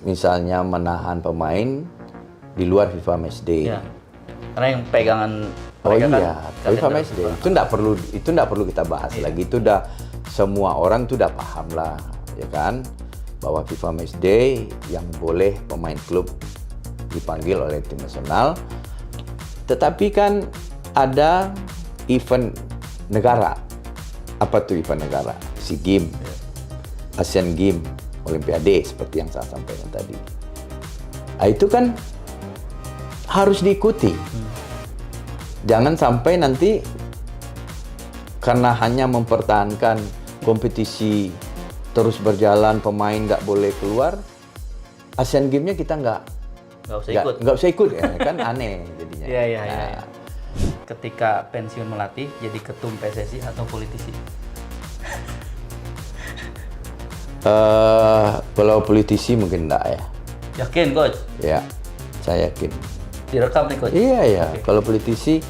misalnya menahan pemain di luar FIFA Matchday. Ya. Karena yang pegangan Oh mereka iya, kan FIFA Matchday itu nggak perlu kita bahas lagi. Itu udah semua orang tuh udah paham lah, ya kan, bahwa FIFA Matchday yang boleh pemain klub dipanggil oleh tim nasional. Tetapi kan ada event negara. Apa tuh event negara? SEA Games, Asian Games, Olimpiade seperti yang saya sampaikan tadi. Nah, itu kan harus diikuti. Jangan sampai nanti karena hanya mempertahankan kompetisi terus berjalan, pemain nggak boleh keluar, Asian Games-nya kita nggak usah ikut ya, kan aneh jadinya. Iya. Ketika pensiun melatih, jadi ketum PSSI atau politisi? Kalau politisi mungkin enggak ya. Yakin, Coach? Ya, saya yakin. Direkam nih, Coach? Iya. Okay. Kalau politisi,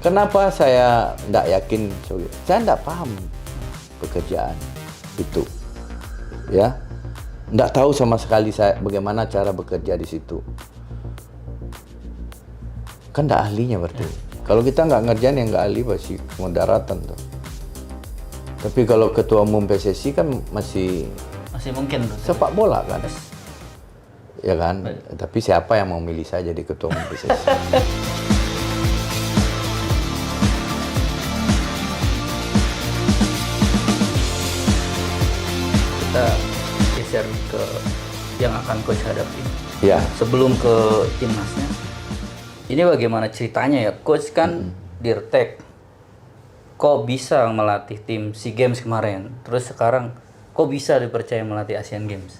kenapa saya enggak yakin? Saya enggak paham pekerjaan itu. Ya, enggak tahu sama sekali saya bagaimana cara bekerja di situ. Kan enggak ahlinya berarti. Kalau kita nggak ngerjain yang nggak ahli pasti kemudaratan tuh. Tapi kalau ketua umum PSSI kan masih mungkin sepak bola kan, ya kan. Tapi siapa yang mau milih saya jadi ketua umum PSSI? Kita geser ke yang akan Coach hadapi. Ya. Sebelum ke timnasnya. Ini bagaimana ceritanya ya, Coach kan Dirtek, kok bisa melatih tim SEA Games kemarin, terus sekarang kok bisa dipercaya melatih Asian Games?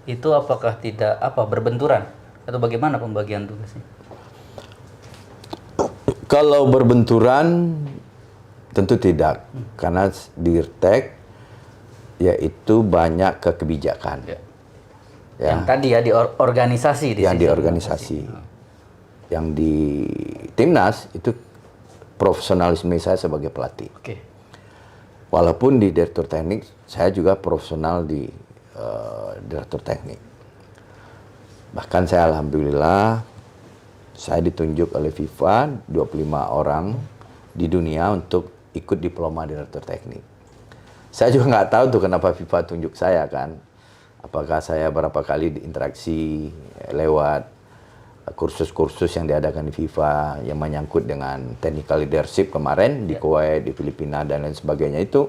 Itu apakah tidak berbenturan atau bagaimana pembagian tugasnya? Kalau berbenturan tentu tidak, karena Dirtek yaitu banyak kebijakan. Ya. Yang tadi ya di organisasi. Yang di organisasi. Yang di timnas itu profesionalisme saya sebagai pelatih. Oke. Walaupun di direktur teknik saya juga profesional di direktur teknik. Bahkan saya alhamdulillah saya ditunjuk oleh FIFA 25 orang di dunia untuk ikut diploma direktur teknik. Saya juga nggak tahu tuh kenapa FIFA tunjuk saya kan. Apakah saya berapa kali diinteraksi lewat kursus-kursus yang diadakan di FIFA yang menyangkut dengan technical leadership kemarin di Kuwait, di Filipina dan lain sebagainya itu.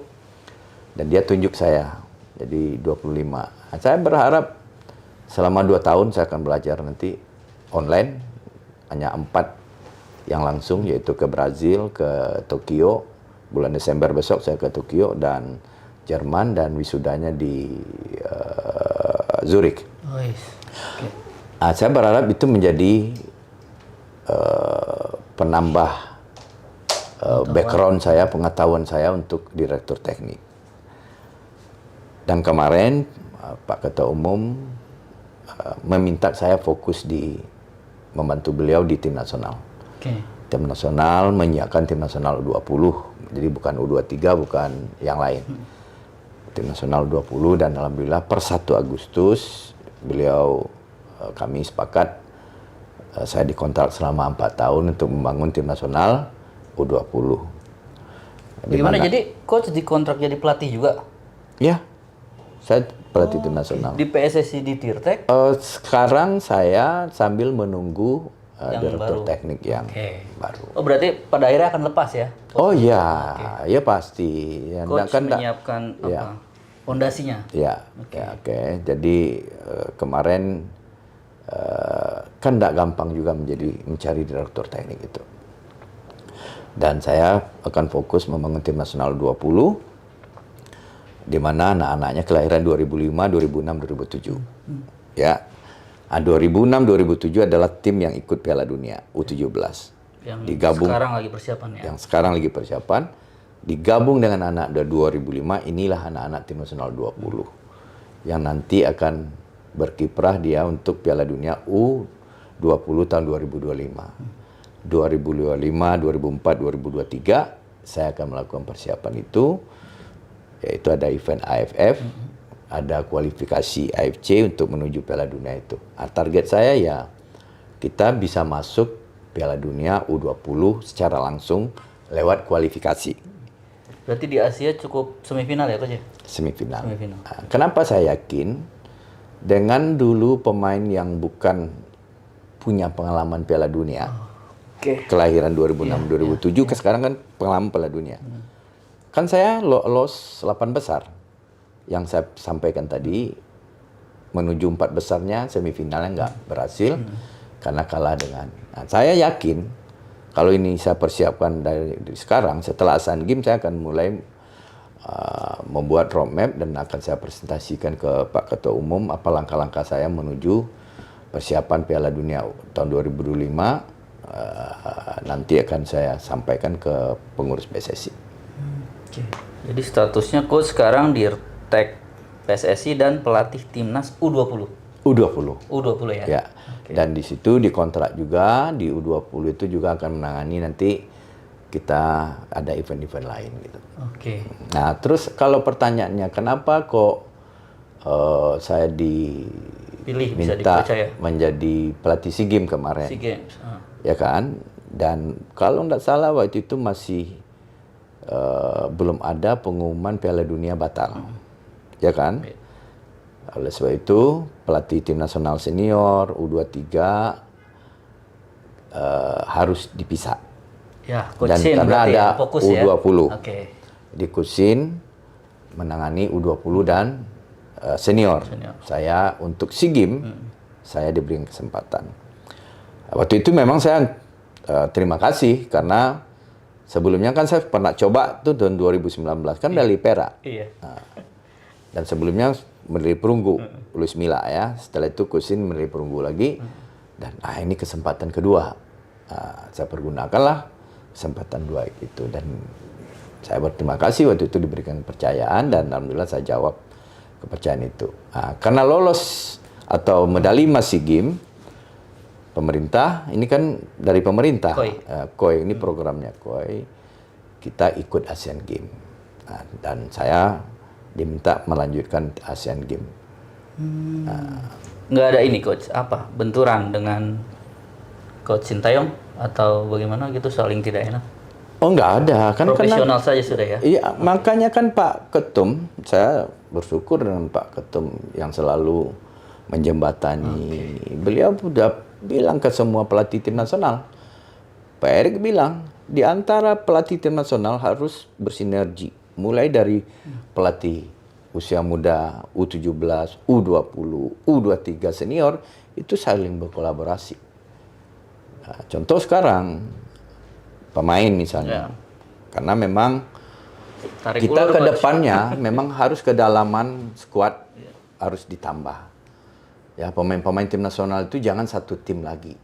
Dan dia tunjuk saya jadi 25. Nah, saya berharap selama 2 tahun saya akan belajar nanti online, hanya 4 yang langsung, yaitu ke Brazil, ke Tokyo, bulan Desember besok saya ke Tokyo, dan Jerman, dan wisudanya di Zurich. Okay. Nah, saya berharap itu menjadi penambah background saya, pengetahuan saya untuk direktur teknik. Dan kemarin Pak Ketua Umum meminta saya fokus di membantu beliau di tim nasional. Okay. Tim nasional menyiapkan tim nasional U20, jadi bukan U23, bukan yang lain. Tim nasional 20, dan alhamdulillah per 1 Agustus kami sepakat, saya dikontrak selama 4 tahun untuk membangun tim nasional U20. Bagaimana jadi Coach dikontrak jadi pelatih juga? Ya, saya pelatih tim nasional. Di PSSI di Dirtek? Sekarang saya sambil menunggu direktur teknik yang baru. Oh, berarti pada akhirnya akan lepas ya? Oh iya, ya pasti. Ya, Coach kan menyiapkan fondasinya? Ya, oke. Jadi kemarin kan tidak gampang juga mencari direktur teknik itu. Dan saya akan fokus membangun tim nasional 20, di mana anak-anaknya kelahiran 2005, 2006, 2007. Ya. Nah, 2006, 2007 adalah tim yang ikut Piala Dunia U17. Yang digabung, sekarang lagi persiapan ya? Yang sekarang lagi persiapan. Digabung dengan anak 2005, inilah anak-anak tim nasional 20. Yang nanti akan berkiprah dia untuk Piala Dunia U20 tahun 2025. 2025, 2004, 2023 saya akan melakukan persiapan itu, yaitu ada event AFF. ada kualifikasi AFC untuk menuju Piala Dunia itu. Target saya ya kita bisa masuk Piala Dunia U20 secara langsung lewat kualifikasi. Berarti di Asia cukup semifinal ya Coach ya? Semifinal. Semifinal. Kenapa saya yakin? Dengan dulu pemain yang bukan punya pengalaman Piala Dunia, kelahiran 2006-2007, sekarang kan pengalaman Piala Dunia. Kan saya lolos 8 besar. Yang saya sampaikan tadi, menuju 4 besarnya semifinalnya nggak berhasil karena kalah dengan. Nah, saya yakin kalau ini saya persiapkan dari sekarang, setelah Asian Games saya akan mulai membuat roadmap dan akan saya presentasikan ke Pak Ketua Umum apa langkah-langkah saya menuju persiapan Piala Dunia tahun 2025. Nanti akan saya sampaikan ke pengurus PSSI. Jadi statusnya Coach sekarang di RTEK PSSI dan pelatih timnas U20. U20 ya. Ya. Dan di situ dikontrak juga di U20 itu juga akan menangani nanti kita ada event-event lain gitu. Nah, terus kalau pertanyaannya kenapa kok saya Pilih, bisa diminta dipercaya menjadi pelatih SEA Games kemarin. SEA Games. Ya kan? Dan kalau nggak salah waktu itu masih belum ada pengumuman Piala Dunia batal. Ya kan? Oleh sebab itu, pelatih tim nasional senior U23 harus dipisah. Ya, Coach Dan Sin karena ada fokus U20. Ya? Di Coach Sin menangani U20 dan senior. Saya untuk SEA Games, saya diberi kesempatan. Waktu itu memang saya terima kasih karena sebelumnya kan saya pernah coba tuh tahun 2019 kan medali perak. Iya. Dan sebelumnya medali perunggu, Luis Milla ya. Setelah itu Coach Sin medali perunggu lagi. Dan ini kesempatan kedua. Saya pergunakanlah kesempatan dua itu. Dan saya berterima kasih waktu itu diberikan kepercayaan dan alhamdulillah saya jawab kepercayaan itu. Karena lolos atau medali emas SEA Games, pemerintah, ini kan dari pemerintah, KOI ini programnya KOI, kita ikut Asian Games. Dan saya diminta melanjutkan Asian Games. Nggak ada ini Coach, apa, benturan dengan Coach Sintayong atau bagaimana gitu, saling tidak enak? Oh nggak ada, kan profesional saja sudah ya? Iya, makanya kan Pak Ketum, saya bersyukur dengan Pak Ketum yang selalu menjembatani. Beliau sudah bilang ke semua pelatih tim nasional. Pak Erik bilang, di antara pelatih tim nasional harus bersinergi. Mulai dari pelatih usia muda, U17, U20, U23 senior, itu saling berkolaborasi. Nah, contoh sekarang, pemain misalnya. Karena memang kita ke depannya memang harus kedalaman skuad harus ditambah. Ya, pemain-pemain tim nasional itu jangan satu tim lagi.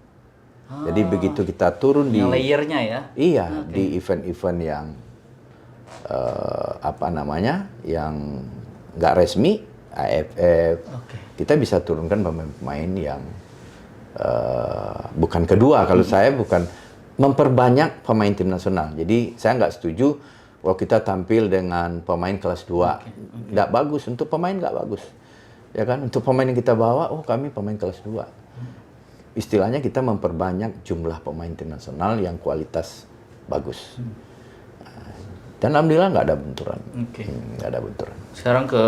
Jadi begitu kita turun di layernya ya. Iya, di event-event yang yang nggak resmi, AFF, kita bisa turunkan pemain-pemain yang bukan kedua. Kalau saya bukan memperbanyak pemain tim nasional. Jadi saya nggak setuju kalau kita tampil dengan pemain kelas 2. Nggak bagus, untuk pemain nggak bagus. Ya kan, untuk pemain yang kita bawa, kami pemain kelas 2. Istilahnya kita memperbanyak jumlah pemain tim nasional yang kualitas bagus. Dan alhamdulillah nggak ada benturan. Nggak ada benturan. Sekarang ke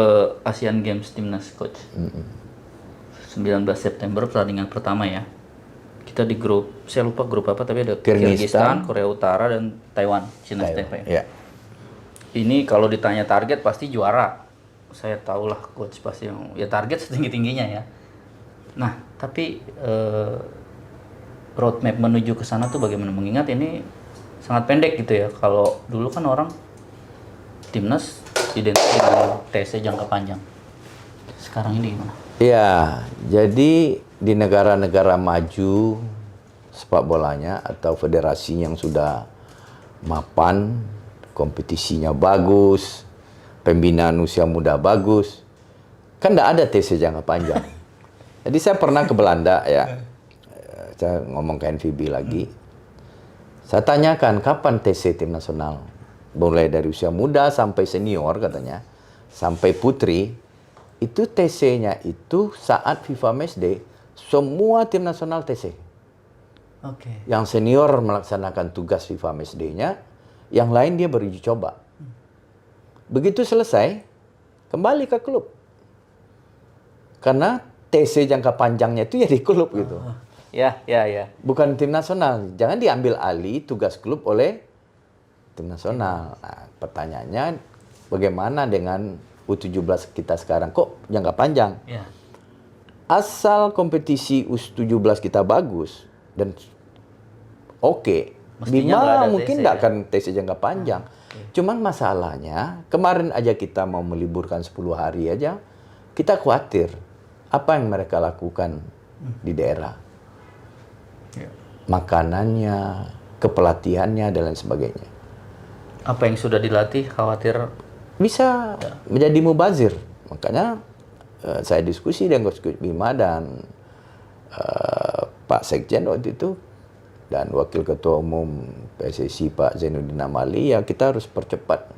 Asian Games timnas Coach. 19 September pertandingan pertama ya. Kita di grup, saya lupa grup apa, tapi ada Kyrgyzstan, Korea Utara, dan Taiwan, Cina Taipei. Ya. Ini kalau ditanya target pasti juara. Saya tahulah Coach pasti ya target setinggi-tingginya ya. Nah, tapi roadmap menuju ke sana tuh bagaimana? Mengingat ini sangat pendek gitu ya. Kalau dulu kan orang timnas identik dengan TC jangka panjang. Sekarang ini gimana? Ya, jadi di negara-negara maju sepak bolanya atau federasi yang sudah mapan, kompetisinya bagus, pembinaan usia muda bagus, kan nggak ada TC jangka panjang. Jadi saya pernah ke Belanda ya, saya ngomong ke NVB lagi, saya tanyakan kapan TC tim nasional, mulai dari usia muda sampai senior katanya, sampai putri, itu TC-nya itu saat FIFA Matchday, semua tim nasional TC. Oke. Yang senior melaksanakan tugas FIFA Matchday-nya, yang lain dia beruji coba. Begitu selesai, kembali ke klub. Karena TC jangka panjangnya itu ya di klub gitu. Ya. Bukan tim nasional. Jangan diambil alih tugas klub oleh tim nasional. Nah, pertanyaannya bagaimana dengan U17 kita sekarang? Kok jangka panjang? Ya. Asal kompetisi U17 kita bagus dan oke, Mestinya nggak Bima ada mungkin TC, nggak ya? akan TC jangka panjang. Cuman masalahnya, kemarin aja kita mau meliburkan 10 hari aja, kita khawatir apa yang mereka lakukan di daerah. Ya. Makanannya, kepelatihannya, dan lain sebagainya. Apa yang sudah dilatih khawatir Bisa menjadi mubazir. Makanya saya diskusi dengan Coach Bima dan Pak Sekjen waktu itu, dan Wakil Ketua Umum PSSI Pak Zainuddin Amali, ya kita harus percepat.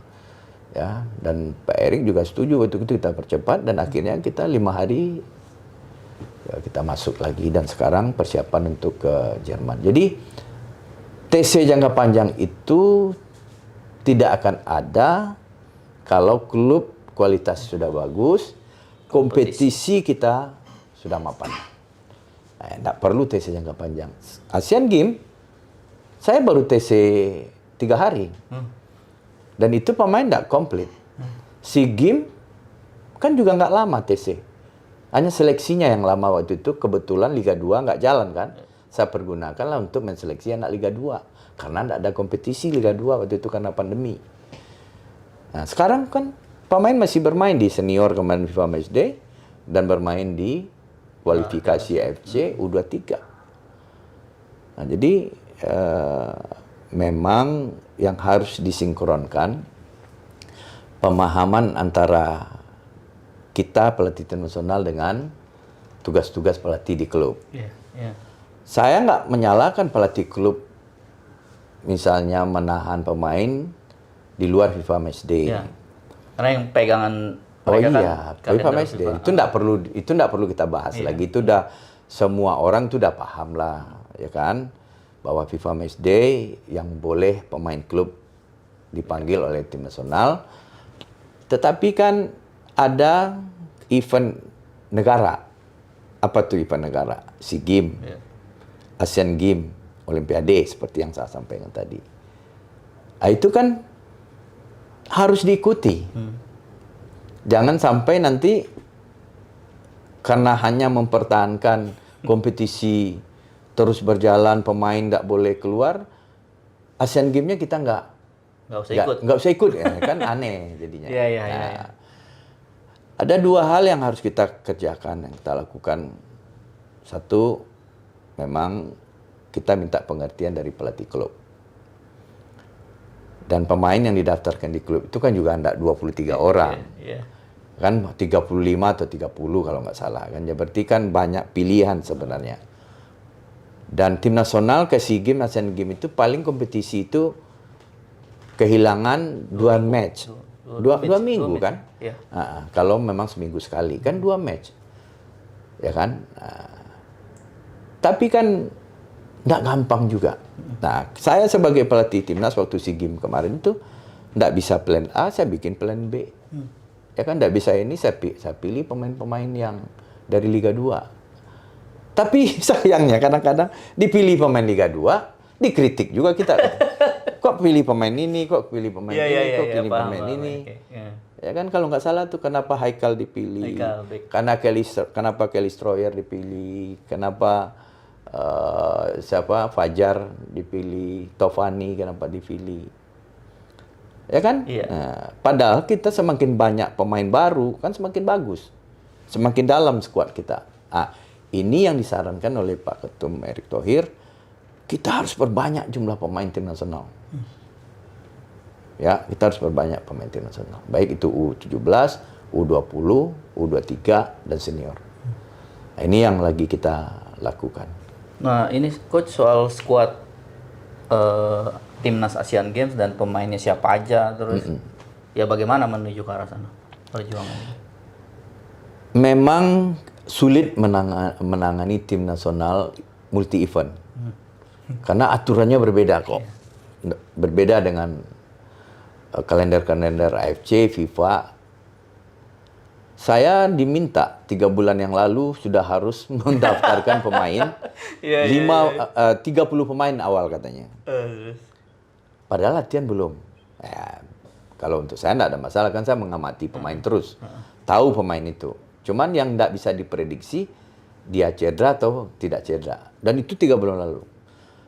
Ya, dan Pak Erik juga setuju waktu itu kita percepat, dan akhirnya kita 5 hari ya, kita masuk lagi, dan sekarang persiapan untuk ke Jerman. Jadi TC jangka panjang itu tidak akan ada kalau klub kualitas sudah bagus, kompetisi kita sudah mapan. Nah, tidak perlu TC jangka panjang. Asian Games, saya baru TC 3 hari. Dan itu pemain tidak komplit. SEA Games kan juga nggak lama TC. Hanya seleksinya yang lama waktu itu, kebetulan Liga 2 nggak jalan kan. Saya pergunakanlah untuk menseleksi anak Liga 2. Karena tidak ada kompetisi Liga 2 waktu itu karena pandemi. Nah, sekarang kan pemain masih bermain di senior kemarin FIFA Matchday dan bermain di kualifikasi AFC U23. Nah, jadi memang yang harus disinkronkan pemahaman antara kita pelatih tim nasional dengan tugas-tugas pelatih di klub. Saya nggak menyalahkan pelatih klub misalnya menahan pemain di luar FIFA Matchday. Ya. Karena yang pegangan FIFA Matchday itu nggak perlu kita bahas lagi. Itu udah semua orang tuh udah paham lah, ya kan, bahwa FIFA Matchday yang boleh pemain klub dipanggil oleh tim nasional. Tetapi kan ada event negara. Apa tuh event negara? SEA Games, Asian Games, Olimpiade seperti yang saya sampaikan tadi. Nah, itu kan harus diikuti. Jangan sampai nanti karena hanya mempertahankan kompetisi terus berjalan, pemain nggak boleh keluar, Asian Games-nya kita nggak usah ikut, ya, kan aneh jadinya. Iya. Ada 2 hal yang harus kita kerjakan, yang kita lakukan. Satu, memang kita minta pengertian dari pelatih klub. Dan pemain yang didaftarkan di klub itu kan juga ada 23 orang. Kan 35 atau 30 kalau nggak salah. Kan ya, berarti kan banyak pilihan sebenarnya. Dan tim nasional ke SEA Games, Asian Games itu paling kompetisi itu kehilangan 2 match. 2 minggu kan? Ya. Kalau memang seminggu sekali kan 2 match. Ya kan? Tapi kan nggak gampang juga. Nah, saya sebagai pelatih timnas waktu SEA Games kemarin itu nggak bisa plan A, saya bikin plan B. Ya kan, nggak bisa ini, saya pilih pemain-pemain yang dari Liga 2. Tapi sayangnya kadang-kadang dipilih pemain Liga 2, dikritik juga kita. Kok pilih pemain ini, kok pilih pemain ini, kok pilih pemain ini. Ya kan, kalau nggak salah tuh kenapa Haikal dipilih, kenapa Kelly Stroyer dipilih, kenapa Fajar dipilih, Tovani kenapa dipilih. Ya kan? Nah, padahal kita semakin banyak pemain baru kan semakin bagus. Semakin dalam skuad kita. Ini yang disarankan oleh Pak Ketum Erick Thohir, kita harus perbanyak jumlah pemain tim nasional. Ya, kita harus perbanyak pemain tim nasional. Baik itu U17, U20, U23 dan senior. Nah, ini yang lagi kita lakukan. Nah, ini coach soal skuad timnas Asian Games dan pemainnya siapa aja, terus ya bagaimana menuju ke arah sana perjuangannya? Memang sulit menangani tim nasional multi event. Karena aturannya berbeda kok. Berbeda dengan kalender-kalender AFC, FIFA. Saya diminta 3 bulan yang lalu sudah harus mendaftarkan pemain. 30 pemain awal katanya. Padahal latihan belum. Ya, kalau untuk saya tidak ada masalah, kan saya mengamati pemain terus. Tahu pemain itu. Cuman yang tidak bisa diprediksi, dia cedera atau tidak cedera. Dan itu 3 bulan lalu.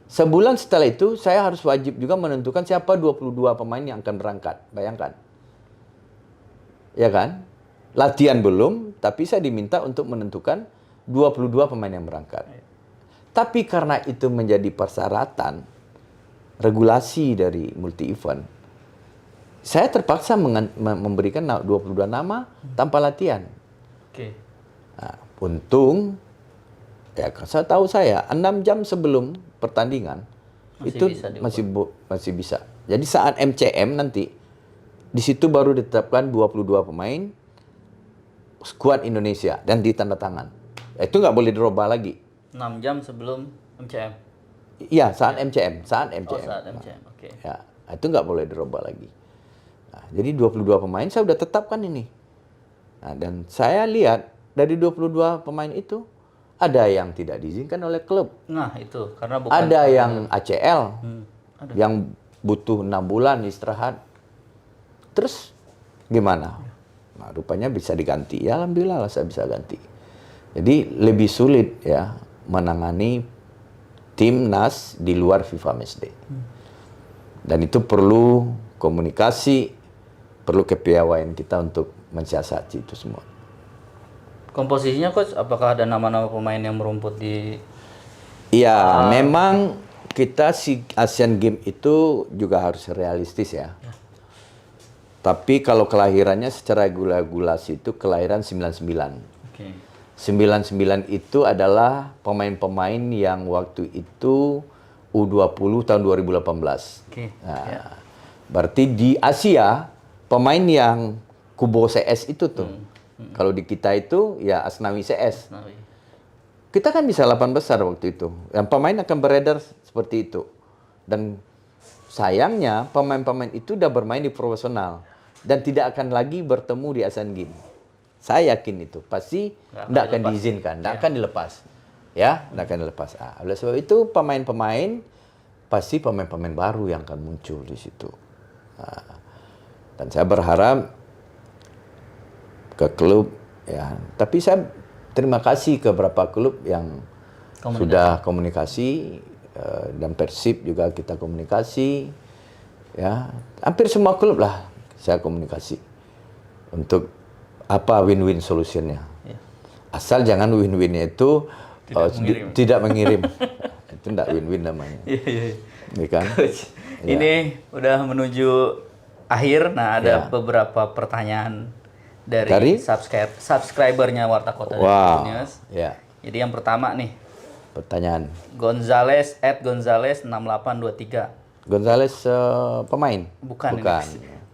Sebulan setelah itu, saya harus wajib juga menentukan siapa 22 pemain yang akan berangkat. Bayangkan. Ya kan? Latihan belum, tapi saya diminta untuk menentukan 22 pemain yang berangkat. Tapi karena itu menjadi persyaratan, regulasi dari multi event, saya terpaksa memberikan 22 nama tanpa latihan. Nah, untung, ya saya tahu 6 jam sebelum pertandingan masih bisa. Jadi saat MCM nanti, di situ baru ditetapkan 22 pemain skuad Indonesia dan ditandatangan. Itu nggak boleh dirubah lagi. 6 jam sebelum MCM. Iya, saat MCM. Saat MCM, oke. Ya, itu nggak boleh dirubah lagi. Nah, jadi 22 pemain saya udah tetapkan ini. Nah, dan saya lihat dari 22 pemain itu ada yang tidak diizinkan oleh klub. Nah, itu karena bukan ada yang ACL ada. yang butuh 6 bulan istirahat. Terus gimana? Nah, rupanya bisa diganti. Ya alhamdulillah lah saya bisa ganti. Jadi lebih sulit ya menangani timnas di luar FIFA Matchday. Dan itu perlu komunikasi, perlu kepiawaian kita untuk mensiasati itu semua. Komposisinya coach, apakah ada nama-nama pemain yang merumput di? Iya, memang kita Asian Games itu juga harus realistis ya. Tapi kalau kelahirannya secara regulasi itu kelahiran 99. Oke. 99 itu adalah pemain-pemain yang waktu itu U20 tahun 2018. Oke. Nah, berarti di Asia pemain yang Kubo CS itu tuh. Kalau di kita itu ya Asnawi CS. Kita kan bisa 8 besar waktu itu. Yang pemain akan beredar seperti itu. Dan sayangnya pemain-pemain itu udah bermain di profesional dan tidak akan lagi bertemu di Asian Games. Saya yakin itu pasti tidak akan diizinkan, tidak akan dilepas. Ya, tidak akan dilepas. Oleh sebab itu pemain-pemain pasti pemain-pemain baru yang akan muncul di situ. Dan saya berharap ke klub ya, tapi saya terima kasih ke beberapa klub yang sudah komunikasi dan Persib juga kita komunikasi ya, hampir semua klub lah saya komunikasi untuk apa win-win solutionnya. Asal jangan win-winnya itu tidak mengirim. Itu tidak win-win namanya. Iya kan? Coach, ini udah menuju akhir. Nah, ada beberapa pertanyaan dari subscribernya Warta Kota News. Ya. Jadi yang pertama nih. Pertanyaan. Gonzales @Gonzales6823. Gonzales pemain? Bukan.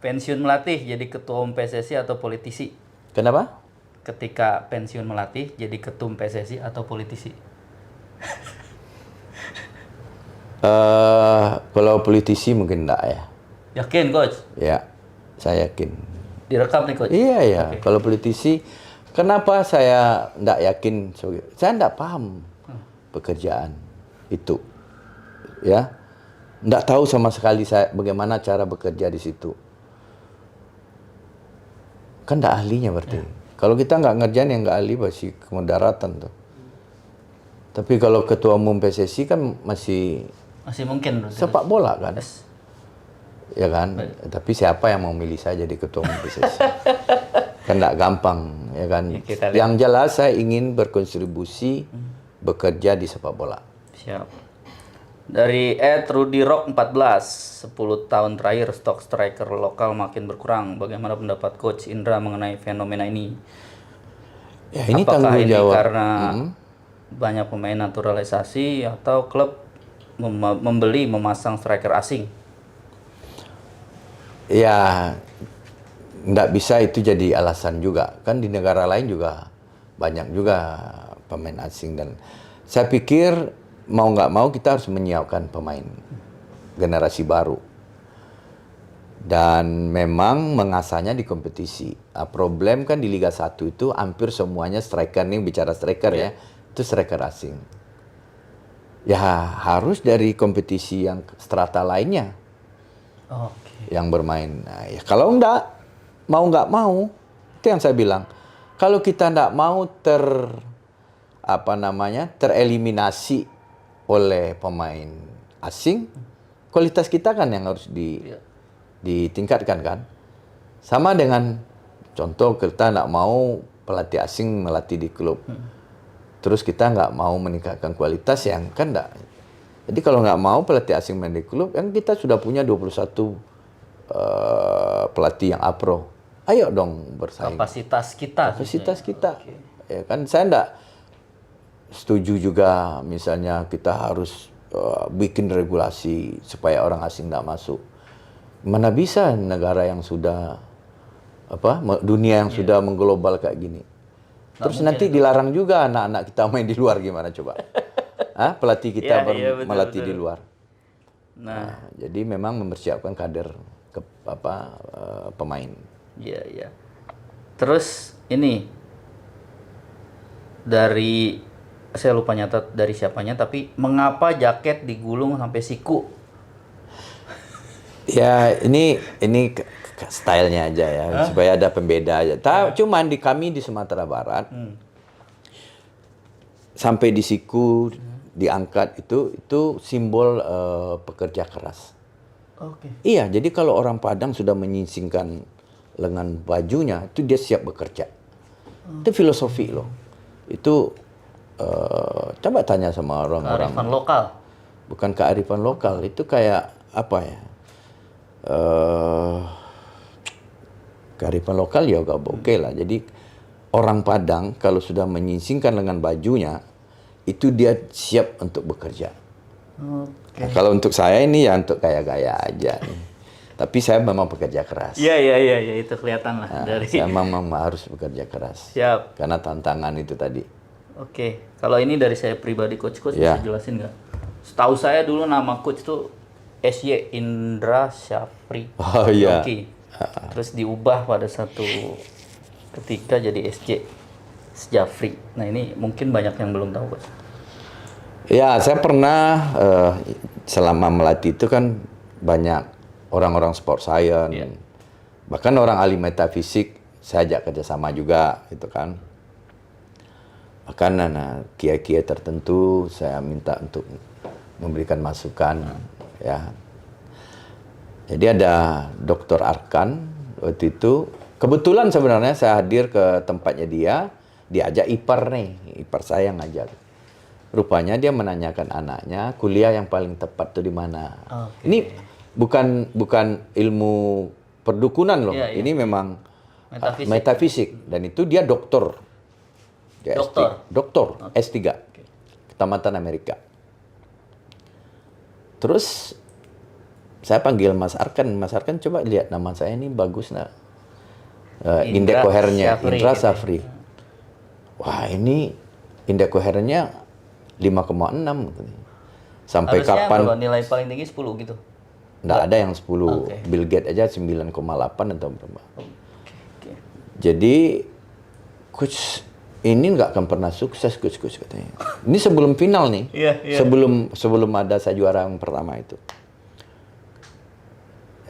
Pensiun melatih jadi ketua umum PSSI atau politisi? Kenapa? Ketika pensiun melatih jadi ketum PSSI atau politisi? Kalau politisi mungkin enggak ya. Yakin coach? Ya, saya yakin. Direkam nih coach? Iya ya. Okay. Kalau politisi, kenapa saya enggak yakin? Saya enggak paham pekerjaan itu, ya. Enggak tahu sama sekali saya bagaimana cara bekerja di situ. Kan enggak ahlinya berarti. Kalau kita nggak ngerjain yang nggak ahli pasti kemudaratan tuh. Tapi kalau ketua umum PSSI kan masih mungkin sepak bola kan, ya kan. Tapi siapa yang mau milih saya jadi ketua umum PSSI? Kan nggak gampang, ya kan. Ya, yang jelas saya ingin berkontribusi bekerja di sepak bola. Siap. Dari @rudyrock14, 10 tahun terakhir stok striker lokal makin berkurang. Bagaimana pendapat Coach Indra mengenai fenomena ini? Ya, ini apakah tanggung ini jawab karena banyak pemain naturalisasi atau klub memasang striker asing? Ya, nggak bisa itu jadi alasan juga. Kan di negara lain juga banyak juga pemain asing, dan saya pikir mau nggak mau kita harus menyiapkan pemain generasi baru. Dan memang mengasahnya di kompetisi. Problem kan di Liga 1 itu hampir semuanya striker, nih bicara striker ya, itu striker asing. Ya harus dari kompetisi yang strata lainnya yang bermain. Nah, ya kalau nggak mau, itu yang saya bilang. Kalau kita nggak mau tereliminasi oleh pemain asing, kualitas kita kan yang harus ditingkatkan kan. Sama dengan contoh kita nggak mau pelatih asing melatih di klub. Terus kita nggak mau meningkatkan kualitas yang kan enggak. Jadi kalau nggak mau pelatih asing main di klub, kan kita sudah punya 21 pelatih yang apro. Ayo dong bersaing. Kapasitas kita. Okay. Ya kan saya nggak setuju juga misalnya kita harus bikin regulasi supaya orang asing nggak masuk. Mana bisa negara yang sudah dunia yang sudah mengglobal kayak gini. Terus nanti dilarang juga anak-anak kita main di luar, gimana coba? Pelatih kita melatih di luar. Nah, jadi memang mempersiapkan kader pemain. Iya. Terus ini saya lupa nyatat dari siapanya, tapi mengapa jaket digulung sampai siku? Ya, ini stylenya aja ya, supaya ada pembeda aja. Cuman kami di Sumatera Barat, sampai di siku diangkat itu simbol pekerja keras. Iya, jadi kalau orang Padang sudah menyingsingkan lengan bajunya, itu dia siap bekerja. Itu filosofi loh. Itu coba tanya sama orang-orang. Kearifan lokal. Bukan kearifan lokal, itu kayak apa ya? Kearifan lokal ya oke lah. Jadi orang Padang kalau sudah menyingsingkan lengan bajunya, itu dia siap untuk bekerja. Nah, kalau untuk saya ini ya untuk gaya-gaya aja. Tapi saya memang pekerja keras. Iya, itu kelihatan lah dari. Saya memang harus bekerja keras. Siap. Karena tantangan itu tadi. Oke, kalau ini dari saya pribadi, coach bisa jelasin nggak? Setahu saya dulu nama coach itu SY Indra Syafri. Oh iya. Terus diubah pada satu ketika jadi SJ Syafri. Nah ini mungkin banyak yang belum tahu, coach. Ya, saya pernah selama melatih itu kan banyak orang-orang sport science, bahkan orang ahli metafisik saya ajak kerjasama juga, gitu kan. Bahkan kiai-kiai tertentu saya minta untuk memberikan masukan, ya. Jadi ada Dr. Arkan waktu itu, kebetulan sebenarnya saya hadir ke tempatnya diajak ipar saya yang ngajak. Rupanya dia menanyakan anaknya kuliah yang paling tepat tuh di mana. Ini bukan ilmu perdukunan loh. Ini memang metafisik. Dan itu dia doktor. Dia doktor S3. Ketamatan Amerika. Terus saya panggil Mas Arkan. Mas Arkan, coba lihat nama saya ini bagus nggak? Indeks kohernya Indra Syafri. Wah, ini indeks kohernya 5,6. Sampai harusnya kapan? Nilai paling tinggi 10 gitu. Nggak ada yang 10. Bill Gates aja 9,8 atau berapa. Jadi coach ini nggak akan pernah sukses, coach katanya. Ini sebelum final nih. Sebelum ada saya juara yang pertama itu.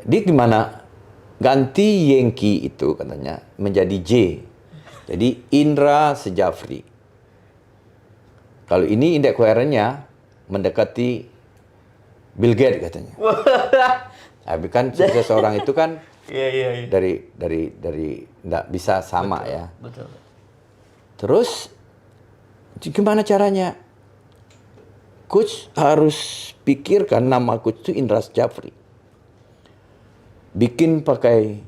Dia gimana? Ganti Yengki itu katanya menjadi J. Jadi Indra Syafri. Kalau ini indeks koherennya mendekati Bill Gates katanya. Tapi kan sukses orang itu kan dari nggak bisa sama. Betul, ya. Betul. Terus gimana caranya? Coach harus pikirkan nama coach itu Indra Syafri. Bikin pakai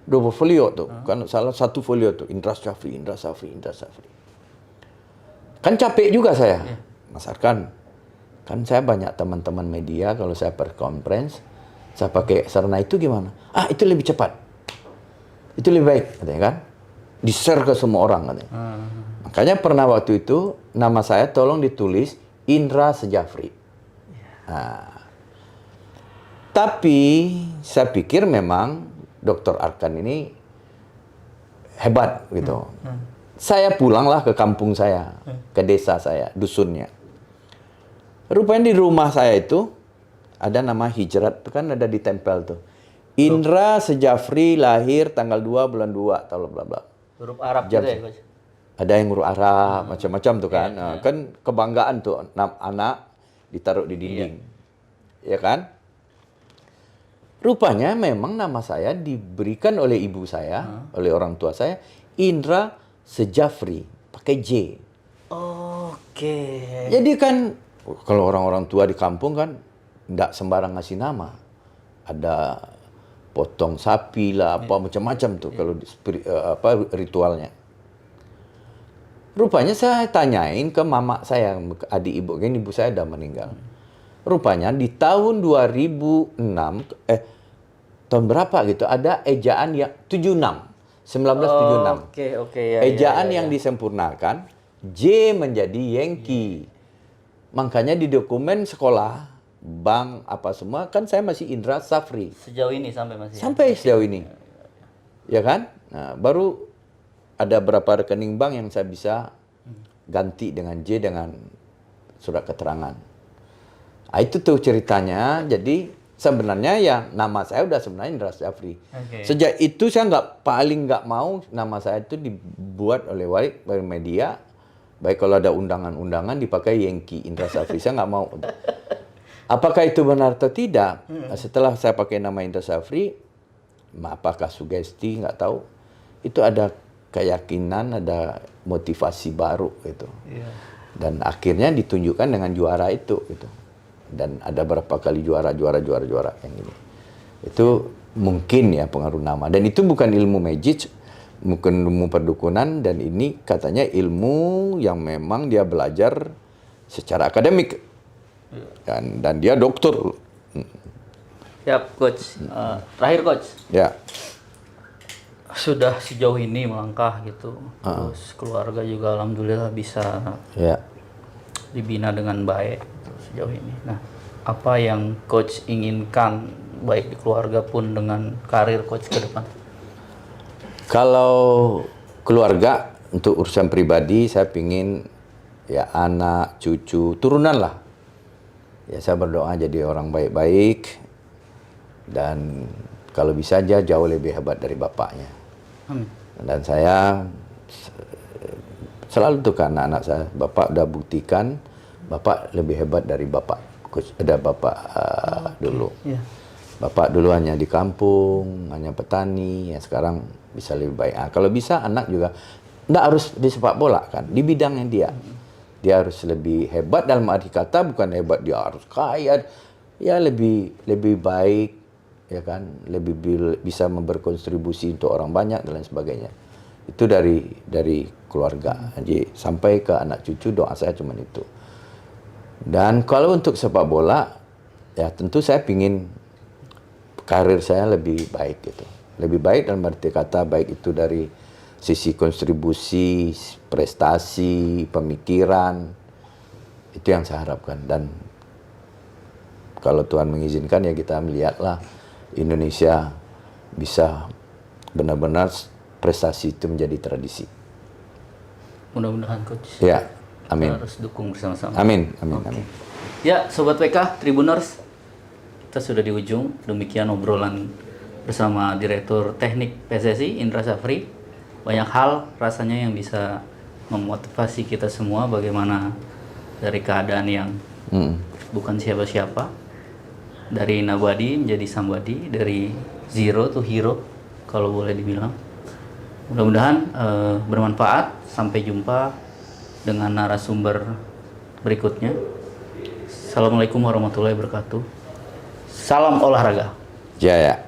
double folio tuh. Kan salah satu folio tuh Indra Syafri. Kan capek juga saya, Mas Arkan. Kan saya banyak teman-teman media, kalau saya perconference, saya pakai sarana itu gimana? Itu lebih cepat. Itu lebih baik, katanya kan. di-share ke semua orang katanya. Makanya pernah waktu itu nama saya tolong ditulis Indra Sejafri. Nah, tapi saya pikir memang Dr. Arkan ini hebat gitu. Saya pulanglah ke kampung saya, ke desa saya, dusunnya. Rupanya di rumah saya itu ada nama hijrat, itu kan ada ditempel tuh. Indra Sejafri lahir tanggal 2 bulan 2 tahun bla bla. Huruf Arab gitu ya, Coach? Ada yang huruf Arab, macam-macam tuh kan. Nah, kan kebanggaan tuh anak ditaruh di dinding. Ya kan? Rupanya memang nama saya diberikan oleh ibu saya, oleh orang tua saya, Indra Sejafri, pakai J. Oke. Jadi kan kalau orang-orang tua di kampung kan enggak sembarang ngasih nama. Ada potong sapi lah, apa macam-macam tuh kalau ritualnya. Rupanya saya tanyain ke mama saya, adik ibu, kan ibu saya udah meninggal. Rupanya di tahun 2006, tahun berapa gitu, ada ejaan yang 76. 1976. Oke, ya. Ejaan yang disempurnakan, J menjadi Yankee. Makanya di dokumen sekolah, bank, apa semua, kan saya masih Indra Safri. Sejauh ini sampai masih. Sampai sejauh ini. Ya kan? Nah, baru ada berapa rekening bank yang saya bisa ganti dengan J dengan surat keterangan. Nah, itu tuh ceritanya. Jadi sebenarnya ya nama saya udah sebenarnya Indra Safri. Sejak itu saya paling nggak mau nama saya itu dibuat oleh media. Baik kalau ada undangan-undangan dipakai Yankee Indra Safri. Saya nggak mau. Apakah itu benar atau tidak? Setelah saya pakai nama Indra Safri, apakah sugesti nggak tahu. Itu ada keyakinan, ada motivasi baru gitu. Dan akhirnya ditunjukkan dengan juara itu gitu. Dan ada berapa kali juara yang ini. Itu mungkin ya pengaruh nama. Dan itu bukan ilmu magic, bukan ilmu perdukunan, dan ini katanya ilmu yang memang dia belajar secara akademik. Dan dia dokter. Ya, Coach. Terakhir, Coach. Ya. Sudah sejauh ini melangkah gitu. Terus keluarga juga alhamdulillah bisa dibina dengan baik sejauh ini. Nah, apa yang Coach inginkan baik di keluarga pun dengan karir Coach ke depan? Kalau keluarga untuk urusan pribadi saya pingin ya anak, cucu, turunan lah. Ya saya berdoa jadi orang baik-baik dan kalau bisa aja jauh lebih hebat dari bapaknya. Dan saya selalu tuh ke anak-anak saya, bapak udah buktikan bapak lebih hebat dari bapak dulu. Bapak dulu hanya di kampung, hanya petani, ya sekarang bisa lebih baik. Nah, kalau bisa anak juga enggak harus di sepak bola kan, di bidangnya dia. Dia harus lebih hebat dalam arti kata, bukan hebat dia harus kaya, ya lebih baik, ya kan, lebih bisa berkontribusi untuk orang banyak dan lain sebagainya. Itu dari keluarga. Jadi sampai ke anak cucu doa saya cuma itu. Dan kalau untuk sepak bola, ya tentu saya pingin karir saya lebih baik gitu. Lebih baik dalam arti kata baik itu dari sisi kontribusi, prestasi, pemikiran. Itu yang saya harapkan. Dan kalau Tuhan mengizinkan ya kita melihatlah Indonesia bisa benar-benar prestasi itu menjadi tradisi. Mudah-mudahan Coach. Ya, amin. Kita harus dukung bersama-sama. Amin. Ya, Sobat PK, Tribuners, kita sudah di ujung. Demikian obrolan bersama Direktur Teknik PSSI, Indra Safri. Banyak hal rasanya yang bisa memotivasi kita semua bagaimana dari keadaan yang bukan siapa-siapa, dari nobody menjadi somebody, dari zero to hero kalau boleh dibilang. Mudah-mudahan bermanfaat. Sampai jumpa dengan narasumber berikutnya. Assalamualaikum warahmatullahi wabarakatuh. Salam olahraga. Jaya.